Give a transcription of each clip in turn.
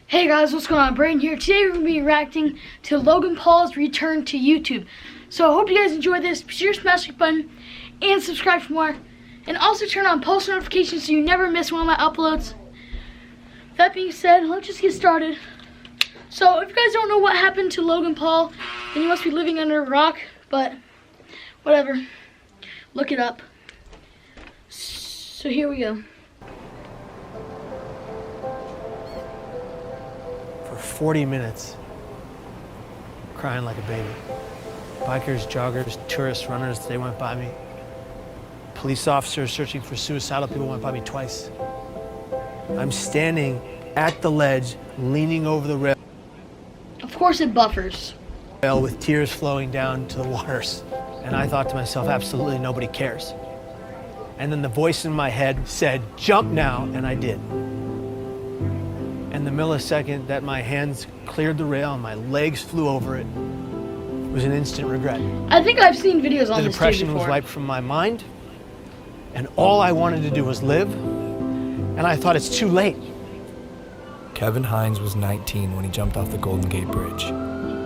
Hey guys, what's going on? Brayden here. Today we're going to be reacting to Logan Paul's return to YouTube. So I hope you guys enjoy this. Be sure to smash the like button and subscribe for more. And also turn on post notifications so you never miss one of my uploads. That being said, let's just get started. So if you guys don't know what happened to Logan Paul, then you must be living under a rock. But whatever. Look it up. So here we go. For 40 minutes, crying like a baby. Bikers, joggers, tourists, runners, they went by me. Police officers searching for suicidal people went by me twice. I'm standing at the ledge, leaning over the rail. Of course it buffers. With tears flowing down to the waters. And I thought to myself, absolutely nobody cares. And then the voice in my head said, jump now, and I did. And the millisecond that my hands cleared the rail and my legs flew over it was an instant regret. I think I've seen videos on The this depression before. was wiped from my mind, and all I wanted to do was live, and I thought it's too late. Kevin Hines was 19 when he jumped off the Golden Gate Bridge.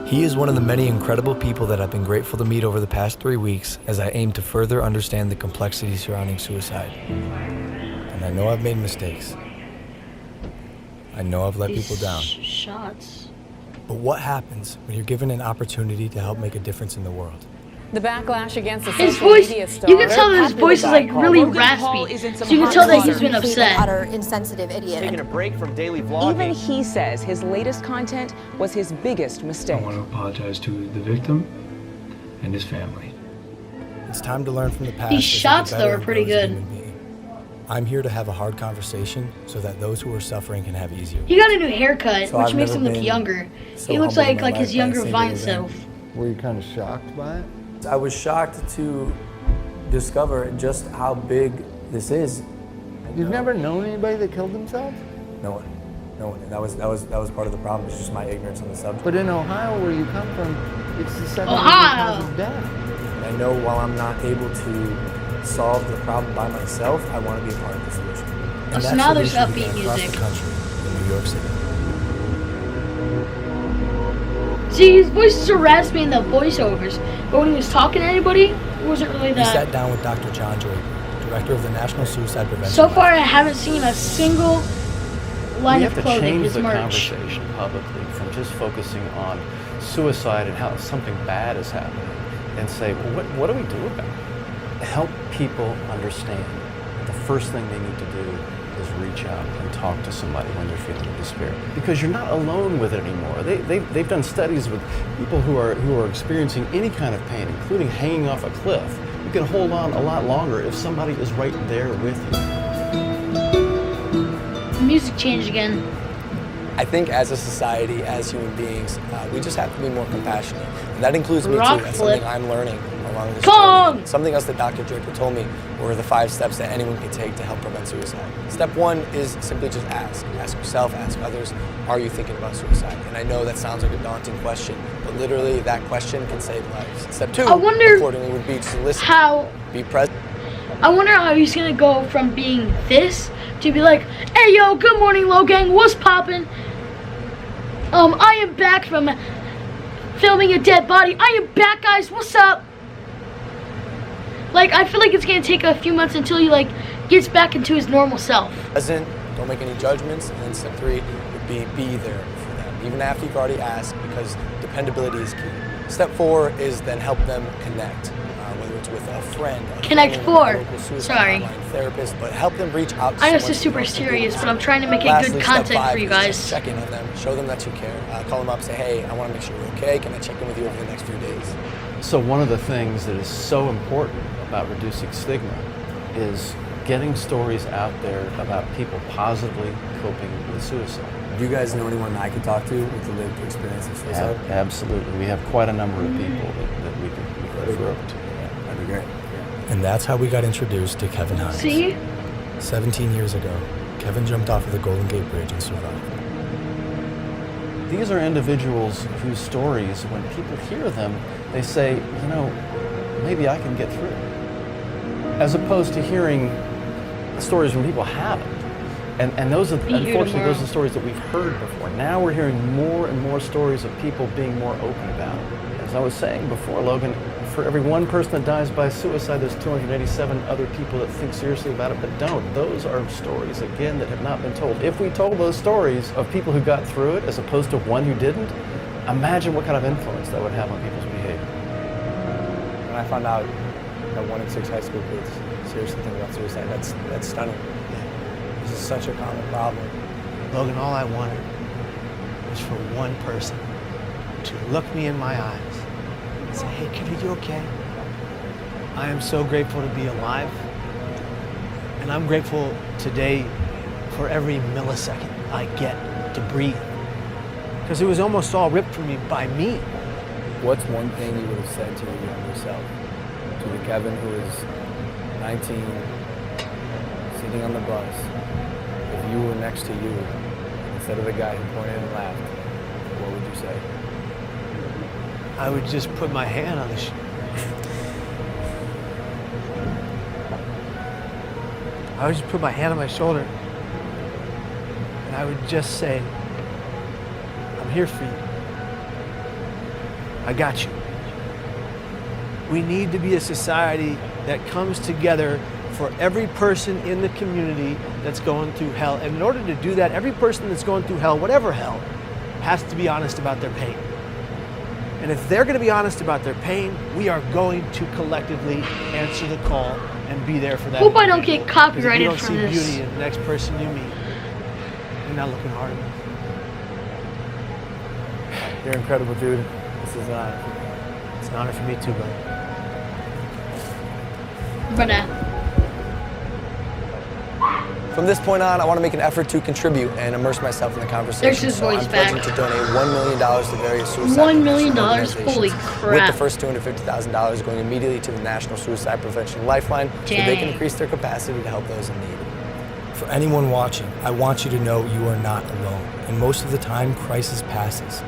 He is one of the many incredible people that I've been grateful to meet over the past 3 weeks as I aim to further understand the complexity surrounding suicide. And I know I've made mistakes. I know I've let people down. Shots. But what happens when you're given an opportunity to help make a difference in the world? The backlash against the His social voice, media star. you can tell that his voice is like really Logan raspy. Paul is in So some you can hot tell that water. he's been upset. Utter insensitive idiot. Taking a break from daily vlogging. Even he says his latest content was his biggest I mistake. want to apologize to the victim and his family. It's time to learn from the past. These to be shots, better though, are and pretty grow as a good. human being. I'm here to have a hard conversation so that those who are suffering can have easier. He got a new haircut, So which I've makes never him look been younger. so He looks humbled in like my his life by a younger single Vine event. self. Were you kind of shocked by it? I was shocked to discover just how big this is. You've never known anybody that killed themselves? No one. And that was part of the problem. It's just my ignorance on the subject. But in Ohio, where you come from, it's the second Ohio! cause of death. And I know while I'm not able to solve the problem by myself, I want to be a part of the solution. And So that now there's solution upbeat began across music. the country in New York City. See, his voice is so raspy in the voiceovers, but when he was talking to anybody, it wasn't really We sat that. down with Dr. John Draper, director of the National Suicide Prevention. So far, I haven't seen a single line We of have to clothing, change his the merch. conversation publicly from just focusing on suicide and how something bad is happening and say, well, what do we do about it? Help people understand that the first thing they need to do is reach out and talk to somebody when they're feeling despair. Because you're not alone with it anymore. They've done studies with people who are experiencing any kind of pain, including hanging off a cliff. You can hold on a lot longer if somebody is right there with you. The music changed again. I think as a society, as human beings, we just have to be more compassionate. And that includes me Rock too. That's flip. something I'm learning along this Kong! journey. Something else that Dr. Draper told me were the 5 steps that anyone can take to help prevent suicide. Step 1 is simply just ask. Ask yourself, ask others, are you thinking about suicide? And I know that sounds like a daunting question, but literally that question can save lives. Step 2, I wonder accordingly, would be to listen, How be present. I wonder how he's gonna go from being this to be like, hey yo, good morning Logan, what's poppin'? I am back from filming a dead body. I am back, guys, what's up? Like, I feel like it's gonna take a few months until he like gets back into his normal self. Present, don't make any judgments, and then step 3 would be there for them, even after you've already asked, because dependability is key. Step 4 is then help them connect, whether it's with a friend, a Connect family, 4. a local suicide Sorry. hotline, therapist, but help them reach out to I know this someone is super who knows them. serious, but I'm trying to make it Lastly, good step content 5 for you is guys. just check in on them, show them that you care, call them up, say, hey, I want to make sure you're okay, can I check in with you over the next few days? So one of the things that is so important about reducing stigma is getting stories out there about people positively coping with suicide. Do you guys know anyone I could talk to with a lived experience of suicide? Absolutely. We have quite a number of people that we could refer over to. That'd be great. And that's how we got introduced to Kevin Hines. See? 17 years ago, Kevin jumped off of the Golden Gate Bridge and survived. These are individuals whose stories, when people hear them, they say, you know, maybe I can get through. As opposed to hearing stories when people haven't. And those are, Be here unfortunately, tomorrow. those are the stories that we've heard before. Now we're hearing more and more stories of people being more open about it. As I was saying before, Logan, for every one person that dies by suicide, there's 287 other people that think seriously about it but don't. Those are stories, again, that have not been told. If we told those stories of people who got through it as opposed to one who didn't, imagine what kind of influence that would have on people's behavior. When I found out that 1 in 6 high school kids seriously think about suicide, that's stunning. This is such a common problem. Logan, all I wanted was for one person to look me in my eyes and say, hey, kid, are you okay? I am so grateful to be alive. And I'm grateful today for every millisecond I get to breathe. Because it was almost all ripped from me by me. What's one thing you would have said to your younger self? To the Kevin who is 19, sitting on the bus, if you were next to you, instead of the guy who pointed and laughed, what would you say? I would just put my hand on the I would just put my hand on my shoulder and I would just say, I'm here for you. I got you. We need to be a society that comes together for every person in the community that's going through hell. And in order to do that, every person that's going through hell, whatever hell, has to be honest about their pain. And if they're going to be honest about their pain, we are going to collectively answer the call and be there for that. Hope I don't get Because copyrighted if for you don't see this. beauty in the next person you meet, you're not looking hard enough. You're incredible, dude. This is an honor. It's an honor for me too, brother. But From this point on, I want to make an effort to contribute and immerse myself in the conversation. There's his so voice I'm pledging back. to donate $1 million to various suicide $1 million? prevention Holy organizations, crap. with the first $250,000 going immediately to the National Suicide Prevention Lifeline so they can Dang. increase their capacity to help those in need. For anyone watching, I want you to know you are not alone. And most of the time, crisis passes.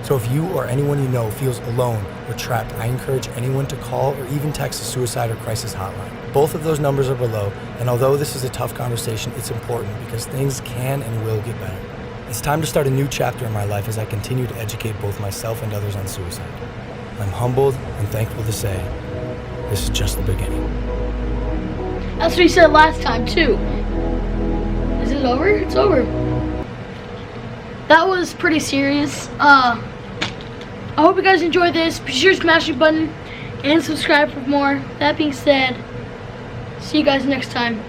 So if you or anyone you know feels alone or trapped, I encourage anyone to call or even text the suicide or crisis hotline. Both of those numbers are below, and although this is a tough conversation, it's important because things can and will get better. It's time to start a new chapter in my life as I continue to educate both myself and others on suicide. I'm humbled and thankful to say, this is just the beginning. that's what he said last time too. Is it over? It's over. That was pretty serious. I hope you guys enjoyed this. Be sure to smash the button and subscribe for more. That being said, see you guys next time.